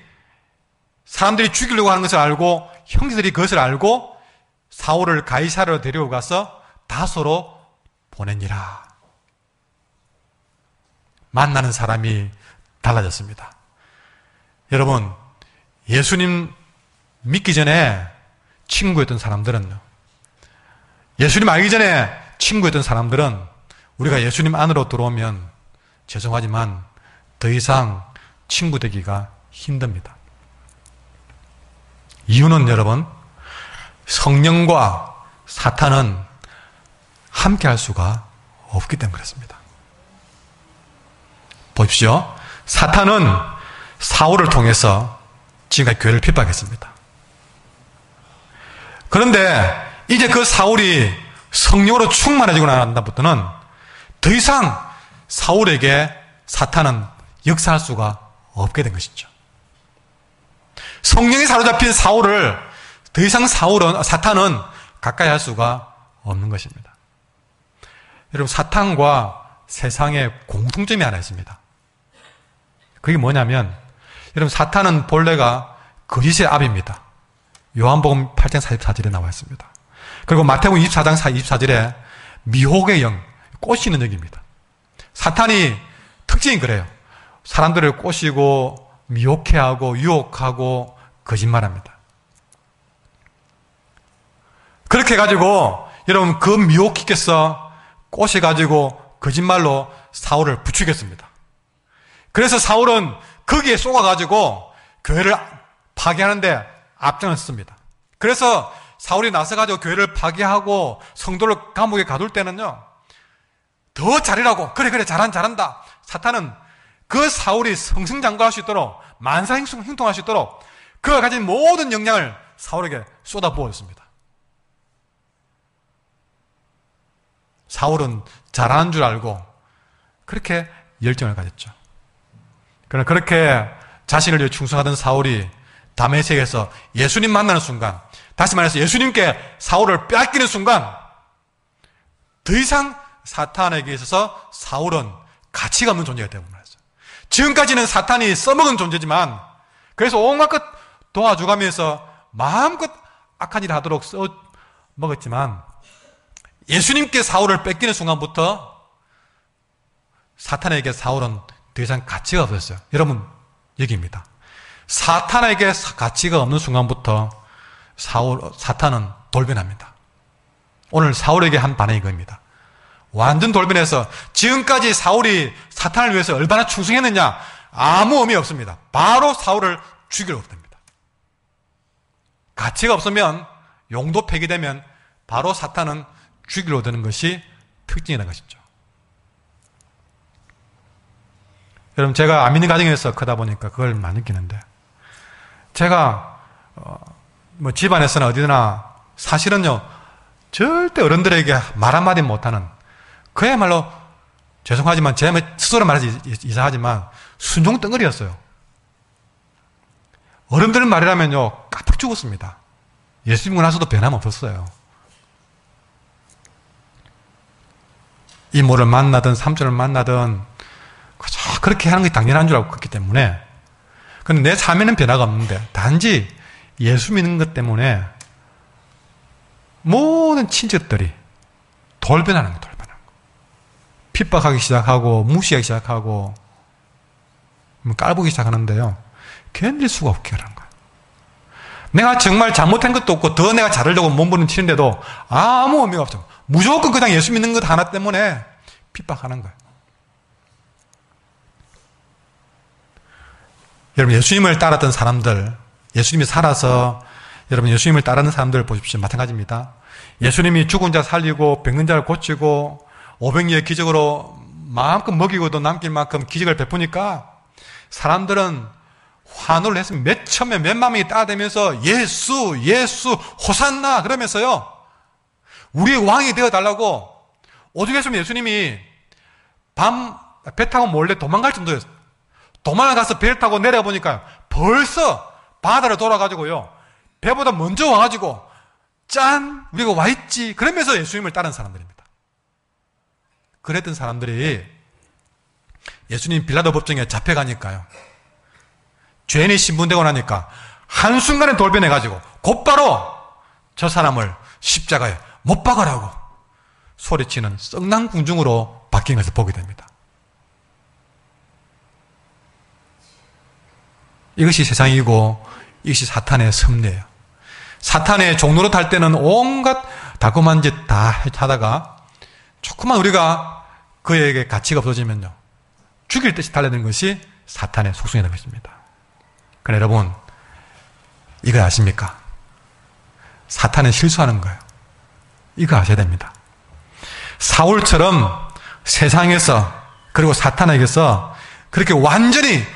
사람들이 죽이려고 하는 것을 알고, 형제들이 그것을 알고 사울을 가이사르로 데리고 가서 다소로 보내니라. 만나는 사람이 달라졌습니다. 여러분, 예수님 믿기 전에 친구였던 사람들은요, 예수님 알기 전에 친구였던 사람들은 우리가 예수님 안으로 들어오면 죄송하지만 더 이상 친구 되기가 힘듭니다. 이유는 여러분, 성령과 사탄은 함께 할 수가 없기 때문에 그렇습니다. 보십시오. 사탄은 사울을 통해서 지금까지 교회를 핍박했습니다. 그런데 이제 그 사울이 성령으로 충만해지고 난 다음부터는 더 이상 사울에게 사탄은 역사할 수가 없게 된 것이죠. 성령이 사로잡힌 사울을 더 이상 사탄은 가까이 할 수가 없는 것입니다. 여러분, 사탄과 세상에 공통점이 하나 있습니다. 그게 뭐냐면, 여러분, 사탄은 본래가 거짓의 아비입니다. 요한복음 8장 44절에 나와 있습니다. 그리고 마태복음 24장 24절에 미혹의 영, 꼬시는 영입니다. 사탄이 특징이 그래요. 사람들을 꼬시고 미혹해하고 유혹하고 거짓말합니다. 그렇게 해가지고 여러분, 그 미혹해서 꼬셔가지고 거짓말로 사울을 부추겼습니다. 그래서 사울은 거기에 쏘아가지고 교회를 파괴하는데 앞장을 씁니다. 그래서 사울이 나서가지고 교회를 파괴하고 성도를 감옥에 가둘 때는요, 더 잘하라고, 그래 잘한다. 사탄은 그 사울이 승승장구할 수 있도록, 만사행통할 수 있도록 그가 가진 모든 역량을 사울에게 쏟아부었습니다. 사울은 잘하는 줄 알고 그렇게 열정을 가졌죠. 그러나 그렇게 자신을 위해 충성하던 사울이 다메섹에서 예수님 만나는 순간, 다시 말해서 예수님께 사울을 빼앗기는 순간, 더 이상 사탄에게 있어서 사울은 가치가 없는 존재가 되어버렸어요. 지금까지는 사탄이 써먹은 존재지만, 그래서 온갖 것 도와줘가면서 마음껏 악한 일을 하도록 써먹었지만, 예수님께 사울을 뺏기는 순간부터 사탄에게 사울은 더 이상 가치가 없었어요. 여러분, 여기입니다. 사탄에게 가치가 없는 순간부터 사탄은 돌변합니다. 오늘 사울에게 한 반응이 이겁니다. 완전 돌변해서 지금까지 사울이 사탄을 위해서 얼마나 충성했느냐, 아무 의미 없습니다. 바로 사울을 죽이려고 합니다. 가치가 없으면, 용도 폐기되면 바로 사탄은 죽이려고 드는 것이 특징이라는 것이죠. 여러분, 제가 안 믿는 가정에서 크다 보니까 그걸 많이 느끼는데, 제가 집안에서나 어디나 사실은요, 절대 어른들에게 말 한마디 못하는, 그야말로 죄송하지만 제 스스로 말해서 이상하지만 순종 덩어리였어요. 어른들 말이라면요, 깜빡 죽었습니다. 예수 믿고 나서도 변함없었어요. 이모를 만나든 삼촌을 만나든 그렇게 하는 게 당연한 줄 알고 그렇기 때문에. 근데 내 삶에는 변화가 없는데 단지 예수 믿는 것 때문에 모든 친척들이 돌변하는 거예요. 돌변하는 거. 핍박하기 시작하고 무시하기 시작하고 깔보기 시작하는데요, 견딜 수가 없게 하는 거예요. 내가 정말 잘못한 것도 없고 더 내가 잘하려고 몸부림치는데도 아무 의미가 없어요. 무조건 그냥 예수 믿는 것 하나 때문에 핍박하는 거예요. 여러분, 예수님을 따랐던 사람들, 예수님이 살아서 여러분 예수님을 따르는 사람들 보십시오. 마찬가지입니다. 예수님이 죽은 자 살리고 병든 자를 고치고 500리의 기적으로 마음껏 먹이고도 남길 만큼 기적을 베푸니까 사람들은 환호를 했으면 몇 천명 몇만 명이 따라다니면서 예수 호산나 그러면서요, 우리의 왕이 되어달라고. 오죽했으면 예수님이 밤 배 타고 몰래 도망갈 정도였어요. 도망을 가서 배를 타고 내려보니까 벌써 바다로 돌아가지고요, 배보다 먼저 와가지고 짠, 우리가 와있지 그러면서 예수님을 따른 사람들입니다. 그랬던 사람들이 예수님 빌라도 법정에 잡혀가니까요, 죄인이 신분되고 나니까 한순간에 돌변해가지고 곧바로 저 사람을 십자가에 못 박으라고 소리치는 썩랑궁중으로 바뀐 것을 보게 됩니다. 이것이 세상이고 이것이 사탄의 섭리예요. 사탄의 종로로 탈 때는 온갖 달콤한 짓 다 하다가 조금만 우리가 그에게 가치가 없어지면요, 죽일 듯이 달려드는 것이 사탄의 속성이라고 했습니다. 그러나 여러분, 이거 아십니까? 사탄은 실수하는 거예요. 이거 아셔야 됩니다. 사울처럼 세상에서 그리고 사탄에게서 그렇게 완전히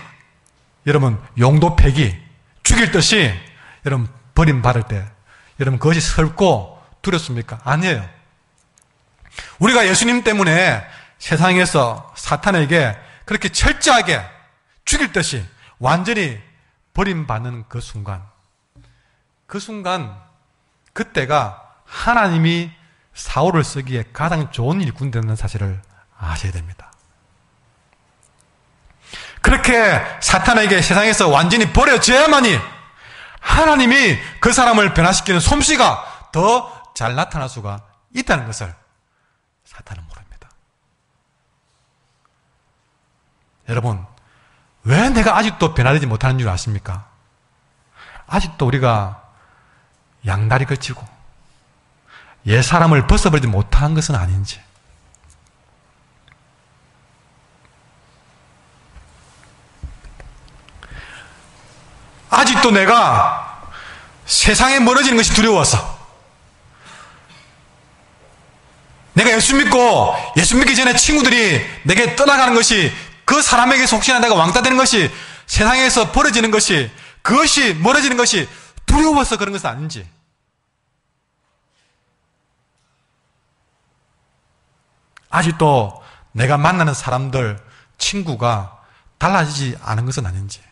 여러분 용도 폐기, 죽일 듯이 여러분 버림받을 때 여러분 그것이 슬고 두렵습니까? 아니에요. 우리가 예수님 때문에 세상에서 사탄에게 그렇게 철저하게 죽일 듯이 완전히 버림받는 그 순간, 그때가 하나님이 사울을 쓰기에 가장 좋은 일꾼이 되는 사실을 아셔야 됩니다. 그렇게 사탄에게 세상에서 완전히 버려져야만이 하나님이 그 사람을 변화시키는 솜씨가 더 잘 나타날 수가 있다는 것을 사탄은 모릅니다. 여러분, 왜 내가 아직도 변화되지 못하는 줄 아십니까? 아직도 우리가 양다리 걸치고 옛사람을 벗어버리지 못한 것은 아닌지, 아직도 내가 세상에 멀어지는 것이 두려웠어. 내가 예수 믿고 예수 믿기 전에 친구들이 내게 떠나가는 것이, 그 사람에게서 혹시나 내가 왕따 되는 것이, 세상에서 벌어지는 것이, 그것이 멀어지는 것이 두려워서 그런 것은 아닌지. 아직도 내가 만나는 사람들, 친구가 달라지지 않은 것은 아닌지.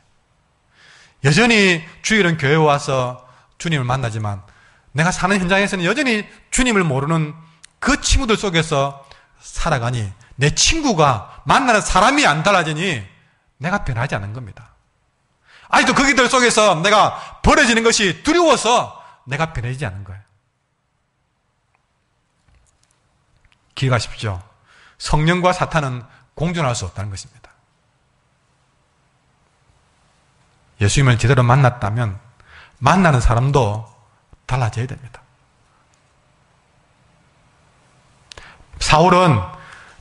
여전히 주일은 교회에 와서 주님을 만나지만 내가 사는 현장에서는 여전히 주님을 모르는 그 친구들 속에서 살아가니, 내 친구가 만나는 사람이 안 달라지니 내가 변하지 않은 겁니다. 아직도 거기들 속에서 내가 버려지는 것이 두려워서 내가 변해지지 않은 거예요. 기억하십시오. 성령과 사탄은 공존할 수 없다는 것입니다. 예수님을 제대로 만났다면 만나는 사람도 달라져야 됩니다. 사울은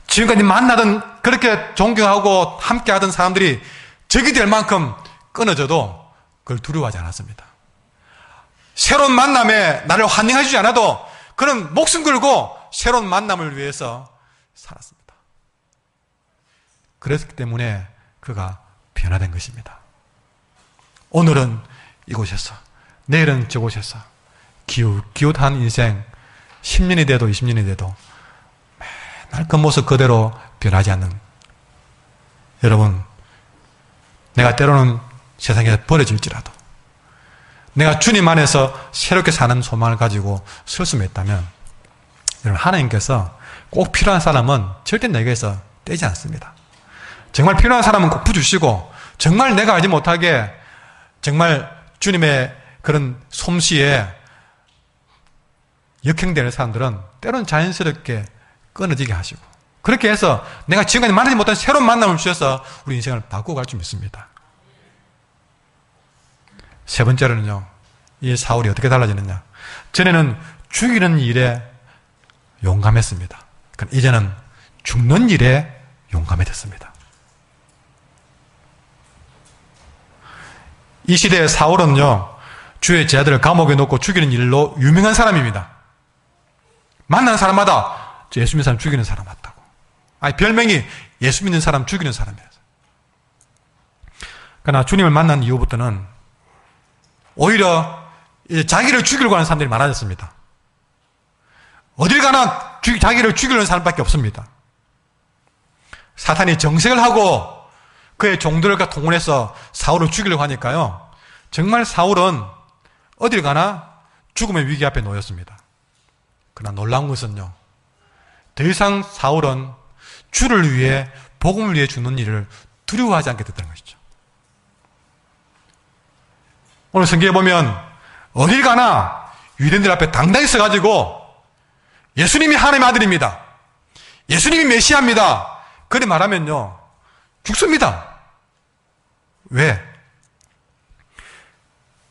지금까지 만나던, 그렇게 존경하고 함께하던 사람들이 적이 될 만큼 끊어져도 그걸 두려워하지 않았습니다. 새로운 만남에 나를 환영해 주지 않아도 그는 목숨 걸고 새로운 만남을 위해서 살았습니다. 그랬기 때문에 그가 변화된 것입니다. 오늘은 이곳에서, 내일은 저곳에서 기웃기웃한 인생, 10년이 돼도 20년이 돼도 맨날 그 모습 그대로 변하지 않는 여러분, 내가 때로는 세상에 버려질지라도 내가 주님 안에서 새롭게 사는 소망을 가지고 설 수 있다면, 여러분, 하나님께서 꼭 필요한 사람은 절대 내게서 떼지 않습니다. 정말 필요한 사람은 꼭 부주시고, 정말 내가 알지 못하게 정말 주님의 그런 솜씨에 역행되는 사람들은 때로는 자연스럽게 끊어지게 하시고, 그렇게 해서 내가 지금까지 만나지 못한 새로운 만남을 주셔서 우리 인생을 바꾸고 갈 줄 믿습니다. 세 번째로는요, 이 사울이 어떻게 달라지느냐. 전에는 죽이는 일에 용감했습니다. 그러니까 이제는 죽는 일에 용감해졌습니다. 이 시대의 사울은요, 주의 제자들을 감옥에 놓고 죽이는 일로 유명한 사람입니다. 만나는 사람마다 예수 믿는 사람 죽이는 사람 맞다고. 아니, 별명이 예수 믿는 사람 죽이는 사람이에요. 그러나 주님을 만난 이후부터는 오히려 자기를 죽이려고 하는 사람들이 많아졌습니다. 어딜 가나 자기를 죽이려는 사람밖에 없습니다. 사탄이 정색을 하고 그의 종들과 동원해서 사울을 죽이려고 하니까요, 정말 사울은 어딜 가나 죽음의 위기 앞에 놓였습니다. 그러나 놀라운 것은요, 더 이상 사울은 주를 위해, 복음을 위해 죽는 일을 두려워하지 않게 됐다는 것이죠. 오늘 성경에 보면 어딜 가나 유대인들 앞에 당당히 서가지고 예수님이 하나님의 아들입니다, 예수님이 메시아입니다, 그리 말하면요 죽습니다. 왜?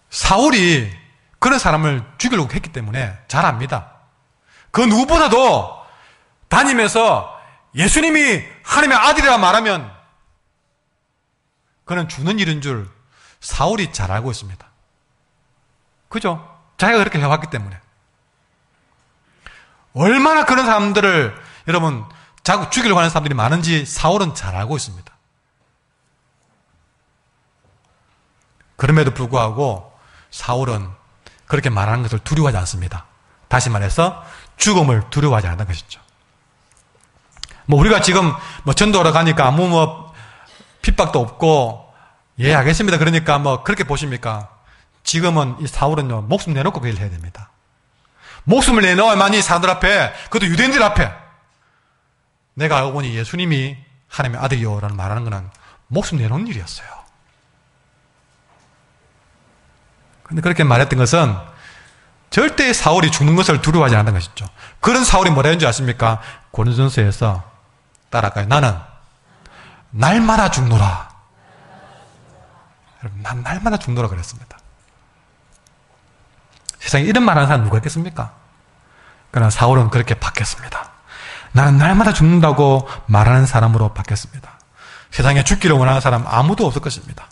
사울이 그런 사람을 죽이려고 했기 때문에 잘 압니다. 그 누구보다도 다니면서 예수님이 하나님의 아들이라 말하면 그는 죽는 일인 줄 사울이 잘 알고 있습니다. 그죠? 자기가 그렇게 해왔기 때문에. 얼마나 그런 사람들을, 여러분, 자꾸 죽이려고 하는 사람들이 많은지 사울은 잘 알고 있습니다. 그럼에도 불구하고 사울은 그렇게 말하는 것을 두려워하지 않습니다. 다시 말해서 죽음을 두려워하지 않는 것이죠. 우리가 지금 전도하러 가니까 아무 핍박도 없고, 예, 알겠습니다, 그러니까 그렇게 보십니까? 지금은 이 사울은요, 목숨 내놓고 그 일을 해야 됩니다. 목숨을 내놓아야만이 사람들 앞에, 그것도 유대인들 앞에, 내가 알고 보니 예수님이 하나님의 아들이요 라는 말하는 것은 목숨 내놓는 일이었어요. 근데 그렇게 말했던 것은 절대 사울이 죽는 것을 두려워하지 않았던 것이죠. 그런 사울이 뭐라 했는지 아십니까? 고린도전서에서 따라가요. 나는 날마다 죽노라. 여러분, 난 날마다 죽노라 그랬습니다. 세상에 이런 말하는 사람 누가 있겠습니까? 그러나 사울은 그렇게 바뀌었습니다. 나는 날마다 죽는다고 말하는 사람으로 바뀌었습니다. 세상에 죽기를 원하는 사람 아무도 없을 것입니다.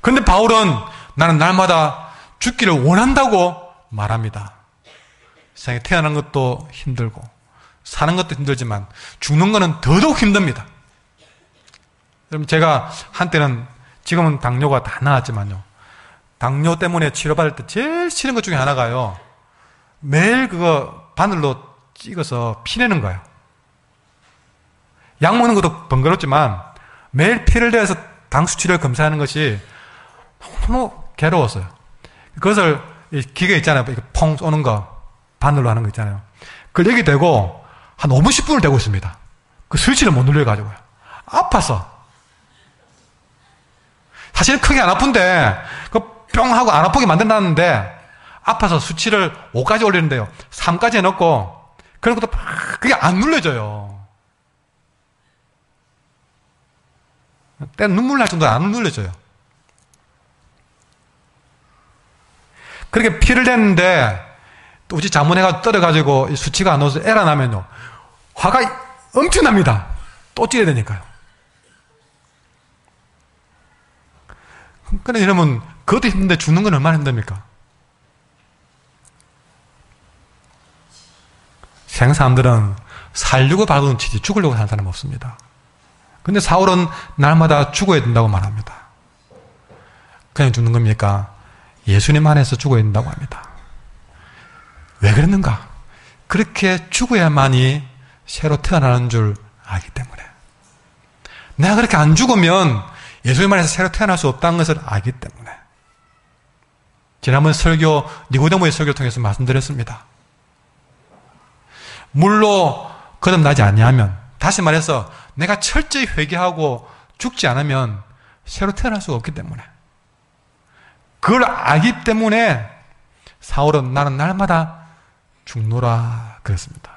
그런데 바울은 나는 날마다 죽기를 원한다고 말합니다. 세상에 태어나는 것도 힘들고 사는 것도 힘들지만 죽는 것은 더더욱 힘듭니다. 여러분, 제가 한때는, 지금은 당뇨가 다 나았지만요, 당뇨 때문에 치료받을 때 제일 싫은 것 중에 하나가요, 매일 그거 바늘로 찍어서 피내는 거예요. 약 먹는 것도 번거롭지만 매일 피를 내서 당 수치를 검사하는 것이 너무 괴로웠어요. 그것을 기계 있잖아요, 이렇게 퐁 쏘는 거, 바늘로 하는 거 있잖아요. 그걸 여기 대고 한 5분 10분을 대고 있습니다. 그 스위치를 못 눌려가지고요. 아파서. 사실은 크게 안 아픈데 그 뿅 하고 안 아프게 만든다는데 아파서 수치를 5까지 올리는데요, 3까지 해놓고 그런 것도 그게 안 눌려져요. 때는 눈물 날 정도로 안 눌려져요. 그렇게 피를 댔는데 또 우지 자문해가지고 떨어가지고 수치가 안 오서 에라 나면요, 화가 엄청납니다. 또 찌려야 되니까요. 그런데 여러분, 그것도 힘든데 죽는 건 얼마나 힘듭니까? 세상 사람들은 살려고 바라보는 치지 죽으려고 사는 사람 없습니다. 근데 사울은 날마다 죽어야 된다고 말합니다. 그냥 죽는 겁니까? 예수님 안에서 죽어야 된다고 합니다. 왜 그랬는가? 그렇게 죽어야만이 새로 태어나는 줄 알기 때문에. 내가 그렇게 안 죽으면 예수님 안에서 새로 태어날 수 없다는 것을 알기 때문에. 지난번 설교, 니고데모의 설교를 통해서 말씀드렸습니다. 물로 거듭나지 아니하면, 다시 말해서 내가 철저히 회개하고 죽지 않으면 새로 태어날 수가 없기 때문에, 그걸 알기 때문에 사울은 나는 날마다 죽노라 그랬습니다.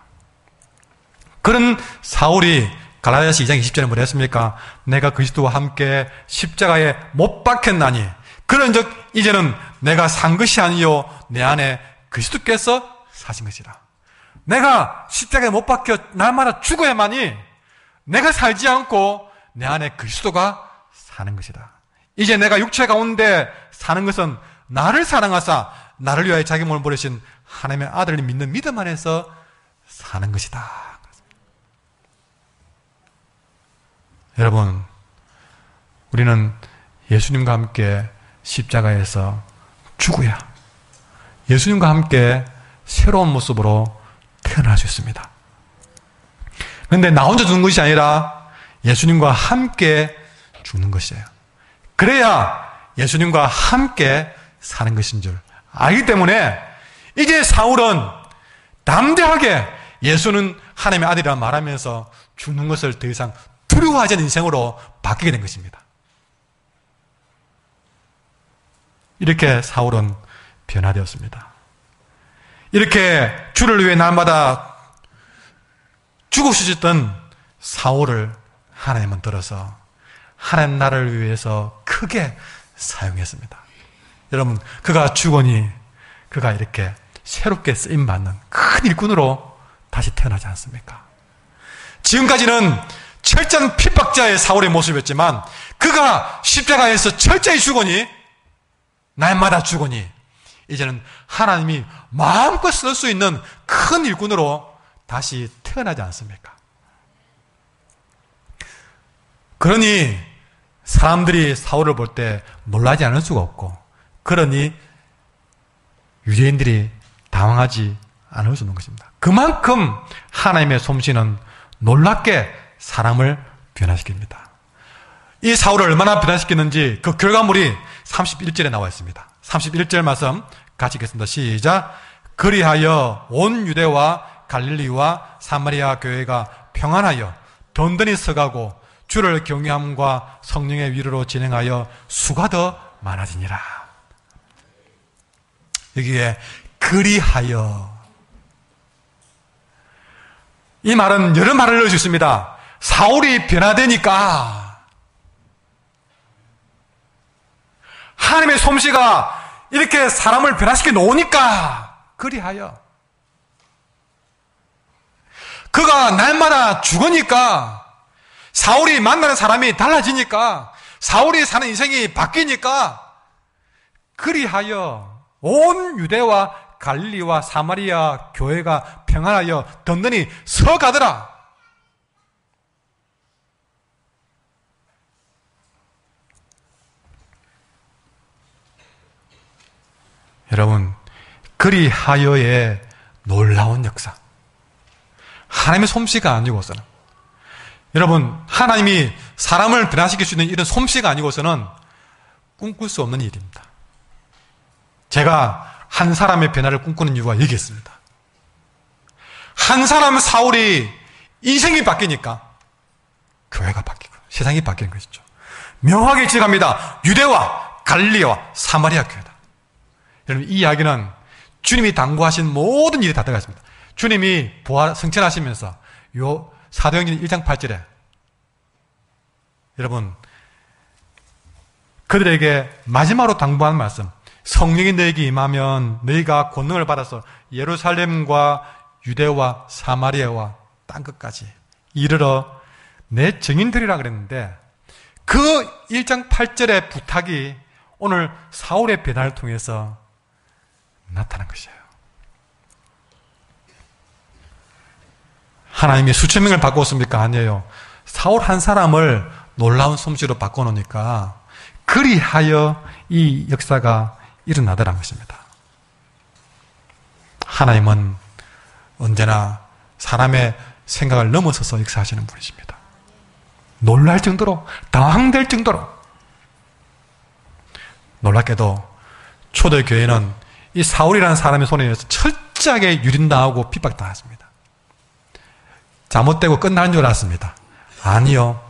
그런 사울이 갈라디아서 2장 20절에 뭐라 했습니까? 내가 그리스도와 함께 십자가에 못 박혔나니 그런즉 이제는 내가 산 것이 아니요 내 안에 그리스도께서 사신 것이라. 내가 십자가에 못 박혀 날마다 죽어야만이 내가 살지 않고 내 안에 그리스도가 사는 것이다. 이제 내가 육체 가운데 사는 것은 나를 사랑하사 나를 위하여 자기 몸을 버리신 하나님의 아들을 믿는 믿음 안에서 사는 것이다. 여러분, 우리는 예수님과 함께 십자가에서 죽어야 예수님과 함께 새로운 모습으로 태어날 수 있습니다. 그런데 나 혼자 죽는 것이 아니라 예수님과 함께 죽는 것이에요. 그래야 예수님과 함께 사는 것인 줄 알기 때문에 이제 사울은 담대하게 예수는 하나님의 아들이라 말하면서 죽는 것을 더 이상 두려워하지 않는 인생으로 바뀌게 된 것입니다. 이렇게 사울은 변화되었습니다. 이렇게 주를 위해 날마다 죽으셨던 사울을 하나님은 들어서 하나님 나라를 위해서 크게 사용했습니다. 여러분, 그가 죽으니 그가 이렇게 새롭게 쓰임받는 큰 일꾼으로 다시 태어나지 않습니까? 지금까지는 철저한 핍박자의 사울의 모습이었지만 그가 십자가에서 철저히 죽으니, 날마다 죽으니 이제는 하나님이 마음껏 쓸 수 있는 큰 일꾼으로 다시 태어나지 않습니까? 그러니 사람들이 사울을 볼 때 놀라지 않을 수가 없고, 그러니 유대인들이 당황하지 않을 수 있는 것입니다. 그만큼 하나님의 솜씨는 놀랍게 사람을 변화시킵니다. 이 사울을 얼마나 변화시켰는지 그 결과물이 31절에 나와 있습니다. 31절 말씀 같이 읽겠습니다. 시작. 그리하여 온 유대와 갈릴리와 사마리아 교회가 평안하여 든든히 서가고 주를 경외함과 성령의 위로로 진행하여 수가 더 많아지니라. 여기에 그리하여, 이 말은 여러 말을 넣을 수 있습니다. 사울이 변화되니까, 하나님의 솜씨가 이렇게 사람을 변화시켜 놓으니까 그리하여, 그가 날마다 죽으니까, 사울이 만나는 사람이 달라지니까, 사울이 사는 인생이 바뀌니까 그리하여 온 유대와 갈릴리와 사마리아 교회가 평안하여 든든히 서가더라. 여러분, 그리하여의 놀라운 역사. 하나님의 솜씨가 아니고서는, 여러분, 하나님이 사람을 변화시킬 수 있는 이런 솜씨가 아니고서는 꿈꿀 수 없는 일입니다. 제가 한 사람의 변화를 꿈꾸는 이유가 여기 있습니다. 한 사람 사울이 인생이 바뀌니까 교회가 바뀌고 세상이 바뀌는 것이죠. 명확히 지적합니다. 유대와 갈릴리와 사마리아 교회다. 여러분, 이 이야기는 주님이 당부하신 모든 일이 다 들어가 있습니다. 주님이 부활 승천하시면서 요 사도행전 1장 8절에 여러분, 그들에게 마지막으로 당부하는 말씀, 성령이 너에게 임하면 너희가 권능을 받아서 예루살렘과 유대와 사마리아와 땅끝까지 이르러 내 증인들이라 그랬는데, 그 1장 8절의 부탁이 오늘 사울의 변화를 통해서 나타난 것이에요. 하나님이 수천 명을 바꾸었습니까? 아니에요. 사울 한 사람을 놀라운 솜씨로 바꿔놓으니까 그리하여 이 역사가 일어나더란 것입니다. 하나님은 언제나 사람의 생각을 넘어서서 역사하시는 분이십니다. 놀랄 정도로, 당황될 정도로. 놀랍게도 초대교회는 이 사울이라는 사람의 손에 의해서 철저하게 유린당하고 핍박당했습니다. 잘못되고 끝난 줄 알았습니다. 아니요.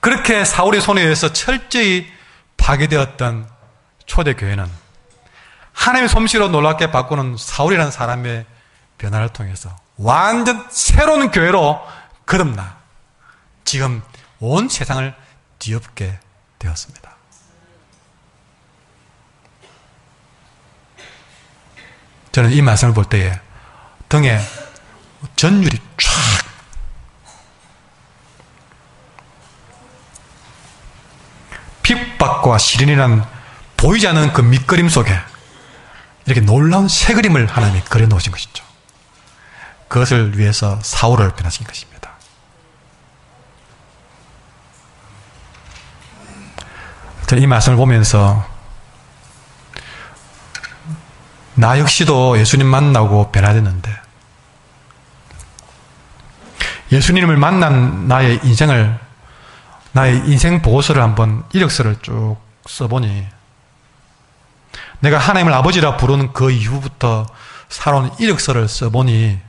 그렇게 사울의 손에 의해서 철저히 파괴되었던 초대교회는 하나님의 솜씨로 놀랍게 바꾸는 사울이라는 사람의 변화를 통해서 완전 새로운 교회로 거듭나 지금 온 세상을 뒤엎게 되었습니다. 저는 이 말씀을 볼 때에 등에 전율이 쫙, 핍박과 시련이라는 보이지 않는 그 밑그림 속에 이렇게 놀라운 새 그림을 하나님이 그려놓으신 것이죠. 그것을 위해서 사울을 변화시킨 것입니다. 저는 이 말씀을 보면서 나 역시도 예수님 만나고 변화됐는데, 예수님을 만난 나의 인생 보고서를 한번, 이력서를 쭉 써보니, 내가 하나님을 아버지라 부르는 그 이후부터 살아온 이력서를 써보니,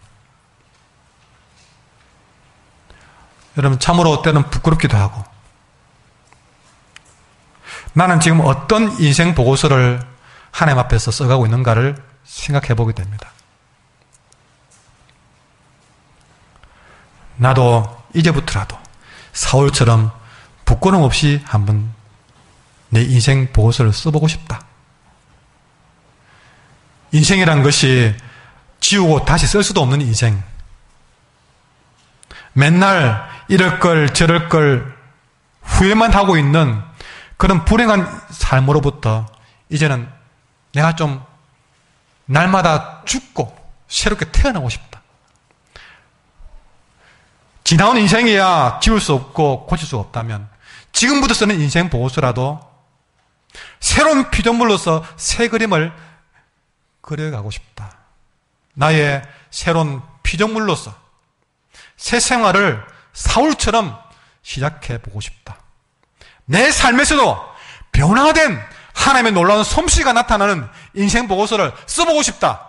여러분, 참으로 때는 부끄럽기도 하고, 나는 지금 어떤 인생 보고서를 하나님 앞에서 써가고 있는가를 생각해 보게 됩니다. 나도 이제부터라도 사울처럼 부끄럼 없이 한번 내 인생 보고서를 써보고 싶다. 인생이란 것이 지우고 다시 쓸 수도 없는 인생. 맨날 이럴 걸 저럴 걸 후회만 하고 있는 그런 불행한 삶으로부터 이제는 내가 좀 날마다 죽고 새롭게 태어나고 싶다. 지나온 인생이야 지울 수 없고 고칠 수 없다면 지금부터 쓰는 인생 보고서라도 새로운 피조물로서 새 그림을 그려가고 싶다. 나의 새로운 피조물로서 새 생활을 사울처럼 시작해보고 싶다. 내 삶에서도 변화된 하나님의 놀라운 솜씨가 나타나는 인생 보고서를 써보고 싶다.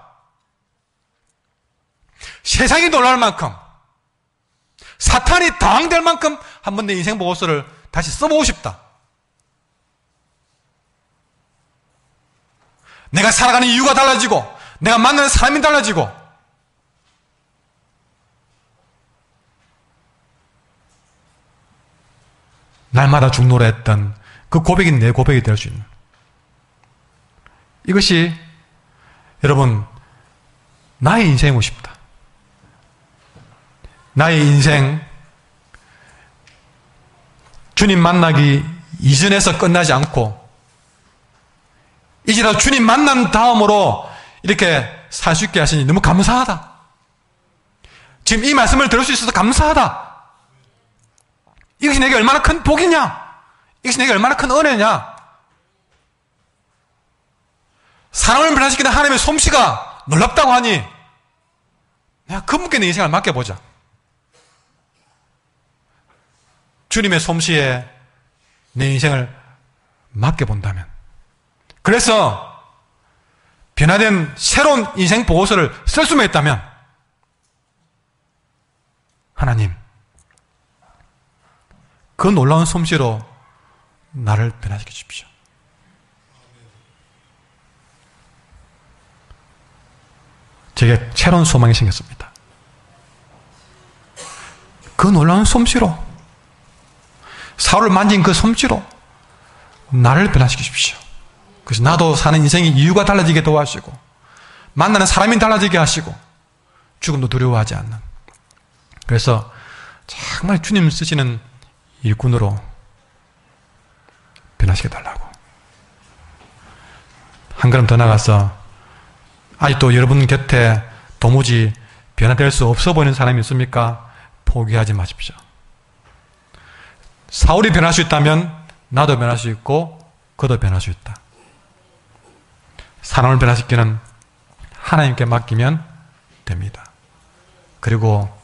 세상이 놀랄 만큼, 사탄이 당황될 만큼 한번 내 인생 보고서를 다시 써보고 싶다. 내가 살아가는 이유가 달라지고, 내가 만나는 사람이 달라지고, 날마다 죽노라 했던 그 고백이 내 고백이 될 수 있는, 이것이 여러분 나의 인생이고 싶다. 나의 인생 주님 만나기 이전에서 끝나지 않고 이제라도 주님 만난 다음으로 이렇게 살 수 있게 하시니 너무 감사하다. 지금 이 말씀을 들을 수 있어서 감사하다. 이것이 내게 얼마나 큰 복이냐? 이것이 내게 얼마나 큰 은혜냐? 사람을 변화시키는 하나님의 솜씨가 놀랍다고 하니 내가 그분께 내 인생을 맡겨보자. 주님의 솜씨에 내 인생을 맡겨본다면, 그래서 변화된 새로운 인생 보고서를 쓸 수만 있다면, 하나님, 그 놀라운 솜씨로 나를 변화시켜 주십시오. 제게 새로운 소망이 생겼습니다. 그 놀라운 솜씨로, 사울을 만진 그 솜씨로 나를 변화시켜 주십시오. 그래서 나도 사는 인생의 이유가 달라지게 도와주시고, 만나는 사람이 달라지게 하시고, 죽음도 두려워하지 않는, 그래서 정말 주님 쓰시는 일꾼으로 변화시켜달라고. 한 걸음 더 나가서 아직도 여러분 곁에 도무지 변화될 수 없어 보이는 사람이 있습니까? 포기하지 마십시오. 사울이 변할 수 있다면 나도 변할 수 있고 그도 변할 수 있다. 사람을 변화시키는 하나님께 맡기면 됩니다. 그리고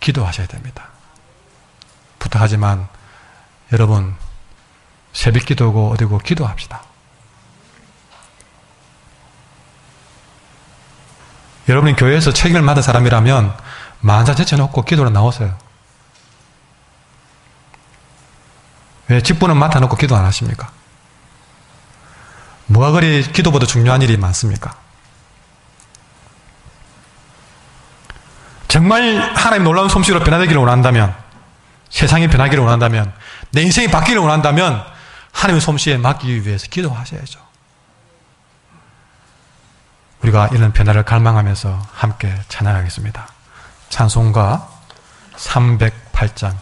기도하셔야 됩니다. 부탁하지만 여러분, 새벽 기도고 어디고 기도합시다. 여러분이 교회에서 책임을 맡은 사람이라면 만사 제쳐놓고 기도로 나오세요. 왜 직분은 맡아놓고 기도 안 하십니까? 뭐가 그리 기도보다 중요한 일이 많습니까? 정말 하나님 놀라운 솜씨로 변화되기를 원한다면, 세상이 변하기를 원한다면, 내 인생이 바뀌기를 원한다면 하나님의 솜씨에 맡기기 위해서 기도하셔야죠. 우리가 이런 변화를 갈망하면서 함께 찬양하겠습니다. 찬송가 308장